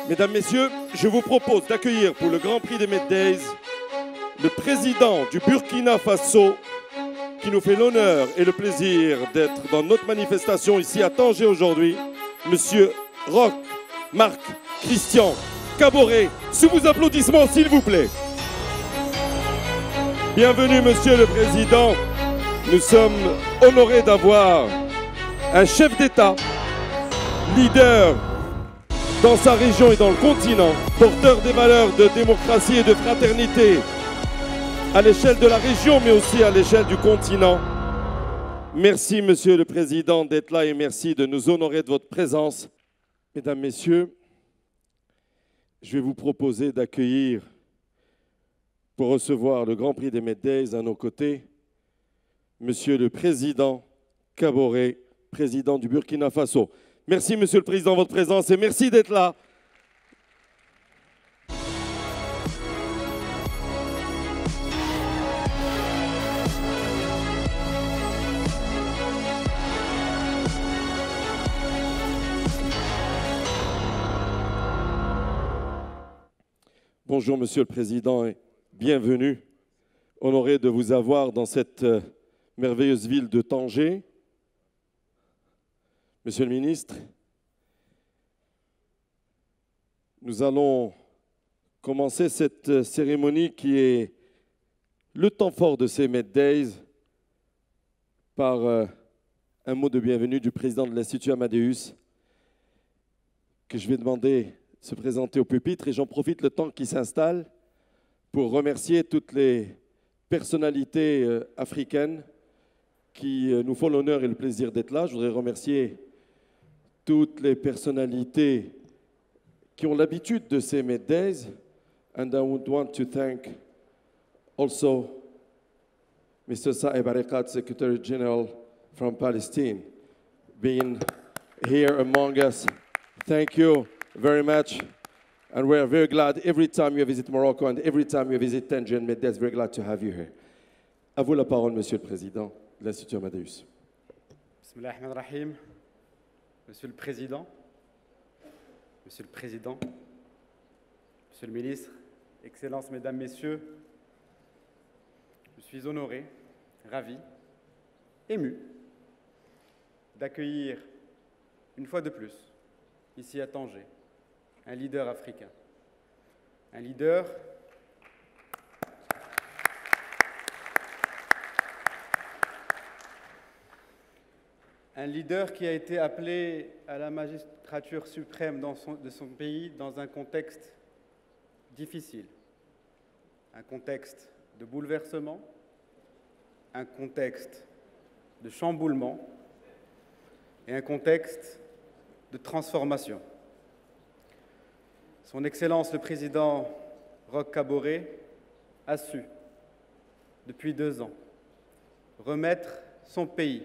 Mesdames, Messieurs, je vous propose d'accueillir pour le Grand Prix des Med Days le président du Burkina Faso qui nous fait l'honneur et le plaisir d'être dans notre manifestation ici à Tanger aujourd'hui, Monsieur Roch Marc Christian Kaboré. Sous vos applaudissements, s'il vous plaît. Bienvenue, Monsieur le Président. Nous sommes honorés d'avoir un chef d'État, leader dans sa région et dans le continent, porteur des valeurs de démocratie et de fraternité à l'échelle de la région, mais aussi à l'échelle du continent. Merci, Monsieur le Président, d'être là et merci de nous honorer de votre présence. Mesdames, Messieurs, je vais vous proposer d'accueillir pour recevoir le Grand Prix des Med Days à nos côtés, Monsieur le Président Kaboré, président du Burkina Faso. Merci, Monsieur le Président, de votre présence et merci d'être là. Bonjour, Monsieur le Président, et bienvenue. Honoré de vous avoir dans cette merveilleuse ville de Tanger. Monsieur le ministre, nous allons commencer cette cérémonie qui est le temps fort de ces Med Days par un mot de bienvenue du président de l'Institut Amadeus que je vais demander de se présenter au pupitre et j'en profite le temps qui s'installe pour remercier toutes les personnalités africaines qui nous font l'honneur et le plaisir d'être là. Je voudrais remercier toutes les personnalités qui ont l'habitude de ces Med Days. And I would want to thank also Mr. Saeb Arikat, Secretary General from Palestine, being here among us. Thank you very much. And we're very glad every time you visit Morocco and every time you visit Tanger and Med Days, very glad to have you here. À vous la parole, Monsieur le Président de l'Institut Amadeus. Bismillahirrahmanirrahim. Monsieur le Président, Monsieur le Président, Monsieur le Ministre, Excellences, Mesdames, Messieurs, je suis honoré, ravi, ému d'accueillir une fois de plus, ici à Tanger, un leader africain. Un leader qui a été appelé à la magistrature suprême de son pays dans un contexte difficile, un contexte de bouleversement, un contexte de chamboulement et un contexte de transformation. Son Excellence le Président Roch Kaboré a su, depuis 2 ans, remettre son pays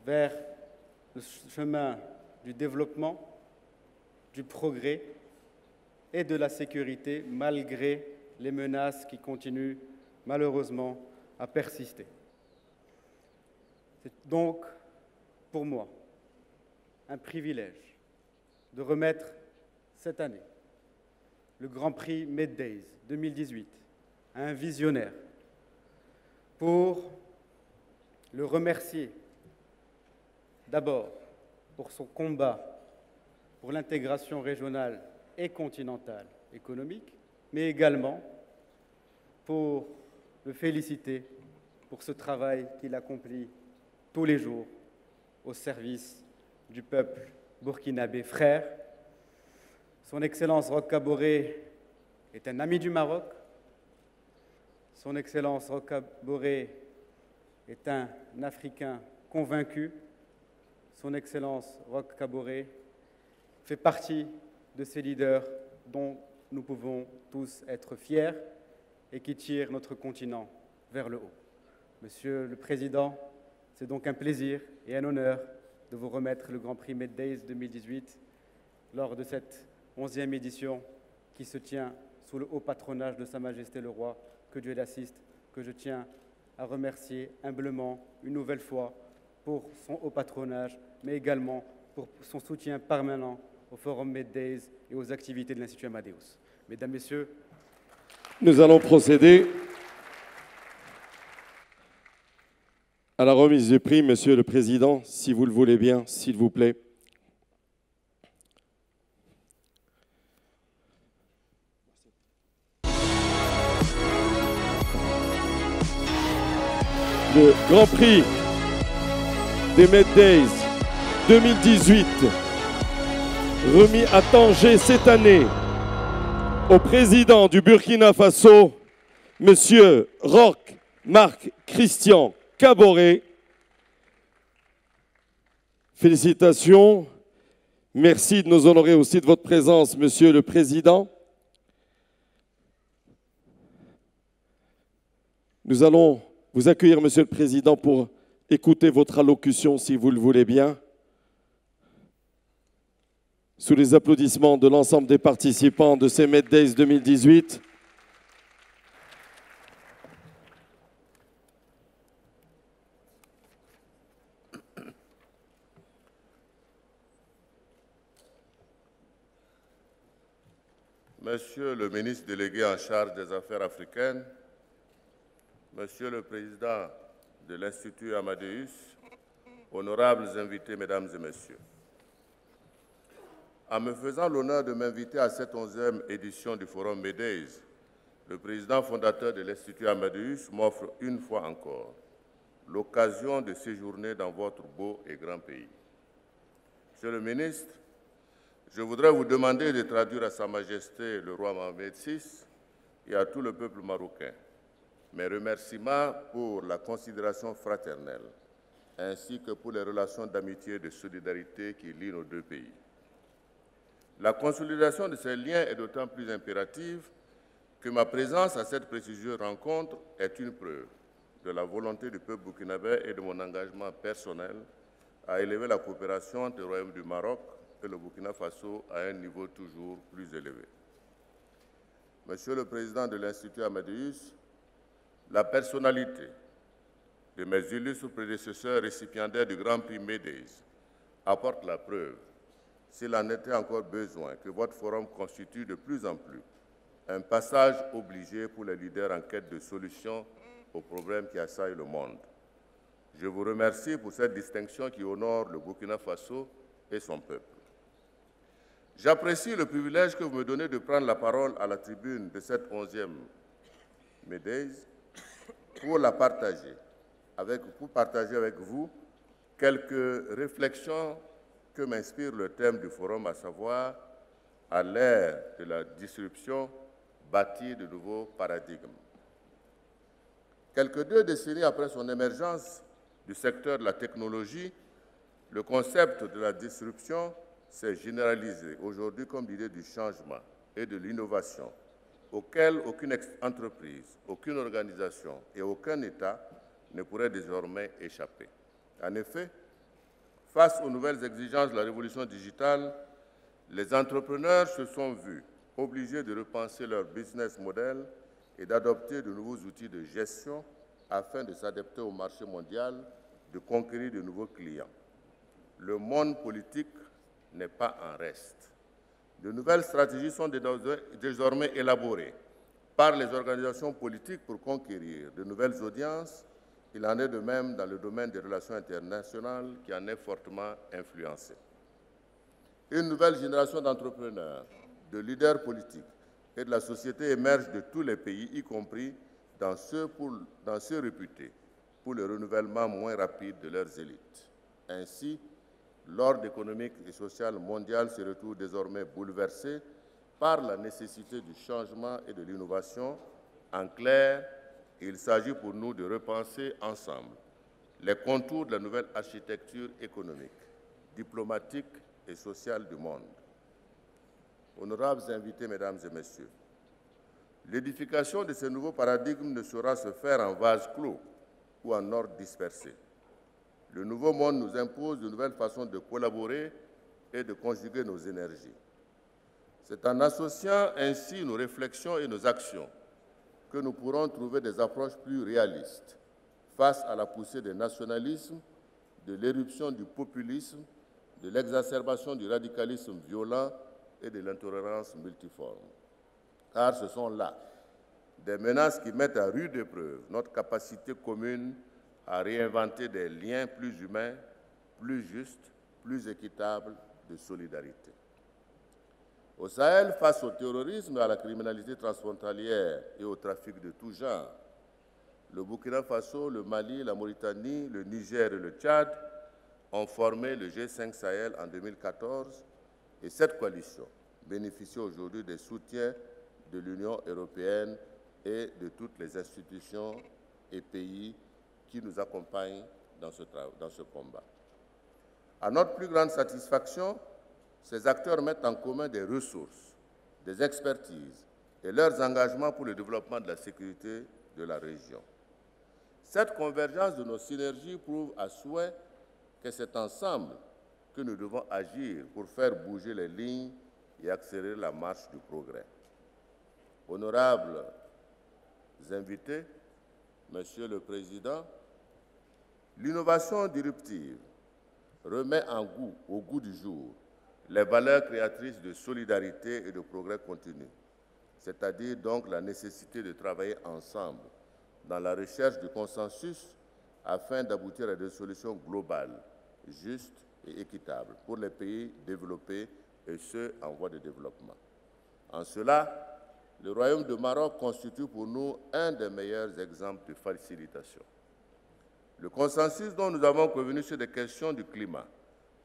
vers le chemin du développement, du progrès et de la sécurité, malgré les menaces qui continuent malheureusement à persister. C'est donc, pour moi, un privilège de remettre cette année le Grand Prix Med Days 2018 à un visionnaire pour le remercier d'abord pour son combat pour l'intégration régionale et continentale économique, mais également pour le féliciter pour ce travail qu'il accomplit tous les jours au service du peuple burkinabé frère. Son Excellence Roch Kaboré est un ami du Maroc. Son Excellence Roch Kaboré est un Africain convaincu. Son Excellence Roch Kaboré fait partie de ces leaders dont nous pouvons tous être fiers et qui tirent notre continent vers le haut. Monsieur le Président, c'est donc un plaisir et un honneur de vous remettre le Grand Prix Med Days 2018 lors de cette 11e édition qui se tient sous le haut patronage de Sa Majesté le Roi, que Dieu l'assiste, que je tiens à remercier humblement une nouvelle fois pour son haut patronage, mais également pour son soutien permanent au Forum Meddays et aux activités de l'Institut Amadeus. Mesdames, Messieurs, nous allons procéder à la remise du prix, Monsieur le Président, si vous le voulez bien, s'il vous plaît. Le Grand Prix des Meddays 2018, remis à Tanger cette année au président du Burkina Faso, Monsieur Roch Marc Christian Kaboré. Félicitations. Merci de nous honorer aussi de votre présence, Monsieur le Président. Nous allons vous accueillir, Monsieur le Président, pour écouter votre allocution, si vous le voulez bien. Sous les applaudissements de l'ensemble des participants de ces Meddays 2018. Monsieur le ministre délégué en charge des affaires africaines, Monsieur le président de l'Institut Amadeus, honorables invités, mesdames et messieurs. En me faisant l'honneur de m'inviter à cette 11e édition du Forum Meddays, le président fondateur de l'Institut Amadeus m'offre une fois encore l'occasion de séjourner dans votre beau et grand pays. Monsieur le ministre, je voudrais vous demander de traduire à Sa Majesté le roi Mohamed VI et à tout le peuple marocain mes remerciements pour la considération fraternelle, ainsi que pour les relations d'amitié et de solidarité qui lient nos deux pays. La consolidation de ces liens est d'autant plus impérative que ma présence à cette prestigieuse rencontre est une preuve de la volonté du peuple burkinabé et de mon engagement personnel à élever la coopération entre le Royaume du Maroc et le Burkina Faso à un niveau toujours plus élevé. Monsieur le Président de l'Institut Amadeus, la personnalité de mes illustres prédécesseurs récipiendaires du Grand Prix Meddays apporte la preuve, s'il en était encore besoin, que votre forum constitue de plus en plus un passage obligé pour les leaders en quête de solutions aux problèmes qui assaillent le monde. Je vous remercie pour cette distinction qui honore le Burkina Faso et son peuple. J'apprécie le privilège que vous me donnez de prendre la parole à la tribune de cette 11e Meddays pour partager avec vous quelques réflexions que m'inspire le thème du forum, à savoir, à l'ère de la disruption, bâtir de nouveaux paradigmes. Quelques 2 décennies après son émergence du secteur de la technologie, le concept de la disruption s'est généralisé aujourd'hui comme l'idée du changement et de l'innovation, auquel aucune entreprise, aucune organisation et aucun État ne pourrait désormais échapper. En effet, face aux nouvelles exigences de la révolution digitale, les entrepreneurs se sont vus obligés de repenser leur business model et d'adopter de nouveaux outils de gestion afin de s'adapter au marché mondial, de conquérir de nouveaux clients. Le monde politique n'est pas en reste. De nouvelles stratégies sont désormais élaborées par les organisations politiques pour conquérir de nouvelles audiences. Il en est de même dans le domaine des relations internationales qui en est fortement influencé. Une nouvelle génération d'entrepreneurs, de leaders politiques et de la société émerge de tous les pays, y compris dans ceux réputés pour le renouvellement moins rapide de leurs élites. Ainsi, l'ordre économique et social mondial se retrouve désormais bouleversé par la nécessité du changement et de l'innovation. En clair, il s'agit pour nous de repenser ensemble les contours de la nouvelle architecture économique, diplomatique et sociale du monde. Honorables invités, mesdames et messieurs, l'édification de ces nouveaux paradigmes ne saura se faire en vase clos ou en ordre dispersé. Le nouveau monde nous impose de nouvelles façons de collaborer et de conjuguer nos énergies. C'est en associant ainsi nos réflexions et nos actions que nous pourrons trouver des approches plus réalistes face à la poussée des nationalismes, de l'éruption du populisme, de l'exacerbation du radicalisme violent et de l'intolérance multiforme. Car ce sont là des menaces qui mettent à rude épreuve notre capacité commune à réinventer des liens plus humains, plus justes, plus équitables de solidarité. Au Sahel, face au terrorisme, à la criminalité transfrontalière et au trafic de tout genre, le Burkina Faso, le Mali, la Mauritanie, le Niger et le Tchad ont formé le G5 Sahel en 2014 et cette coalition bénéficie aujourd'hui des soutiens de l'Union européenne et de toutes les institutions et pays qui nous accompagnent dans ce combat. À notre plus grande satisfaction, ces acteurs mettent en commun des ressources, des expertises et leurs engagements pour le développement de la sécurité de la région. Cette convergence de nos synergies prouve à souhait que c'est ensemble que nous devons agir pour faire bouger les lignes et accélérer la marche du progrès. Honorables invités, Monsieur le Président, l'innovation disruptive remet au goût du jour les valeurs créatrices de solidarité et de progrès continu, c'est-à-dire donc la nécessité de travailler ensemble dans la recherche du consensus afin d'aboutir à des solutions globales, justes et équitables pour les pays développés et ceux en voie de développement. En cela, le Royaume de Maroc constitue pour nous un des meilleurs exemples de facilitation. Le consensus dont nous avons convenu sur des questions du climat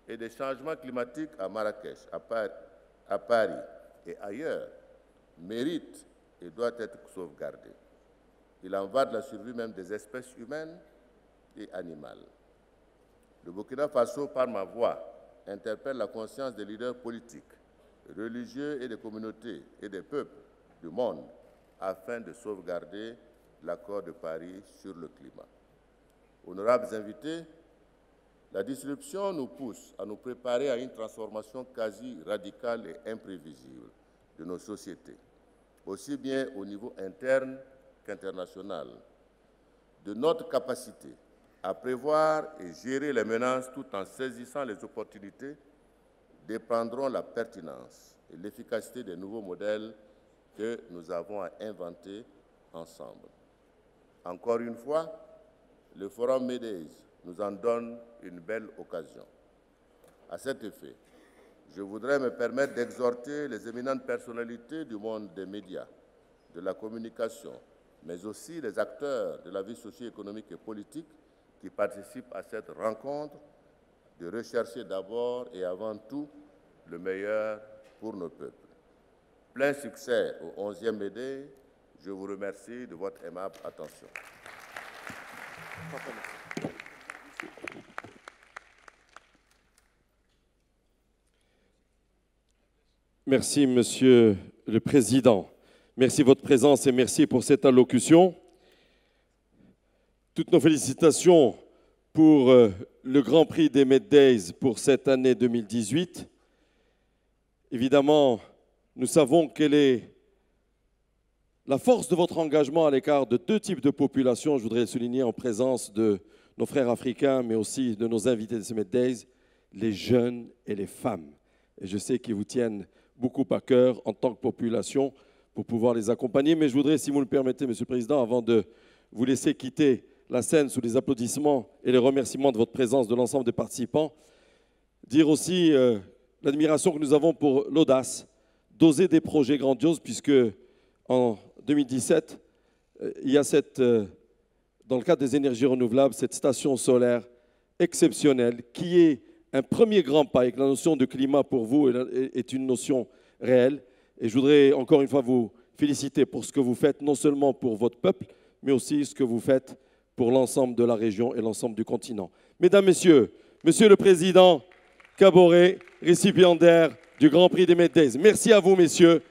et des changements climatiques à Marrakech, à Paris et ailleurs mérite et doit être sauvegardé. Il en va de la survie même des espèces humaines et animales. Le Burkina Faso, par ma voix, interpelle la conscience des leaders politiques, religieux et des communautés et des peuples du monde afin de sauvegarder l'accord de Paris sur le climat. Honorables invités, la disruption nous pousse à nous préparer à une transformation quasi radicale et imprévisible de nos sociétés, aussi bien au niveau interne qu'international, de notre capacité à prévoir et gérer les menaces tout en saisissant les opportunités dépendront la pertinence et l'efficacité des nouveaux modèles que nous avons à inventer ensemble. Encore une fois, le Forum MEDES nous en donne une belle occasion. À cet effet, je voudrais me permettre d'exhorter les éminentes personnalités du monde des médias, de la communication, mais aussi les acteurs de la vie socio-économique et politique qui participent à cette rencontre, de rechercher d'abord et avant tout le meilleur pour nos peuples. Plein succès au 11e MEDES. Je vous remercie de votre aimable attention. Merci, Monsieur le Président. Merci de votre présence et merci pour cette allocution. Toutes nos félicitations pour le Grand Prix des MEDES pour cette année 2018. Évidemment, nous savons quelle est la force de votre engagement à l'égard de deux types de populations. Je voudrais le souligner en présence de nos frères africains, mais aussi de nos invités de ce MEDES, les jeunes et les femmes. Et je sais qu'ils vous tiennent beaucoup à cœur en tant que population pour pouvoir les accompagner. Mais je voudrais, si vous le permettez, Monsieur le Président, avant de vous laisser quitter la scène sous les applaudissements et les remerciements de votre présence de l'ensemble des participants, dire aussi l'admiration que nous avons pour l'audace d'oser des projets grandioses, puisque en 2017, il y a dans le cadre des énergies renouvelables, cette station solaire exceptionnelle qui est un premier grand pas et que la notion de climat pour vous est une notion réelle. Et je voudrais encore une fois vous féliciter pour ce que vous faites, non seulement pour votre peuple, mais aussi ce que vous faites pour l'ensemble de la région et l'ensemble du continent. Mesdames, Messieurs, Monsieur le Président Kaboré, récipiendaire du Grand Prix des MEDES. Merci à vous, messieurs.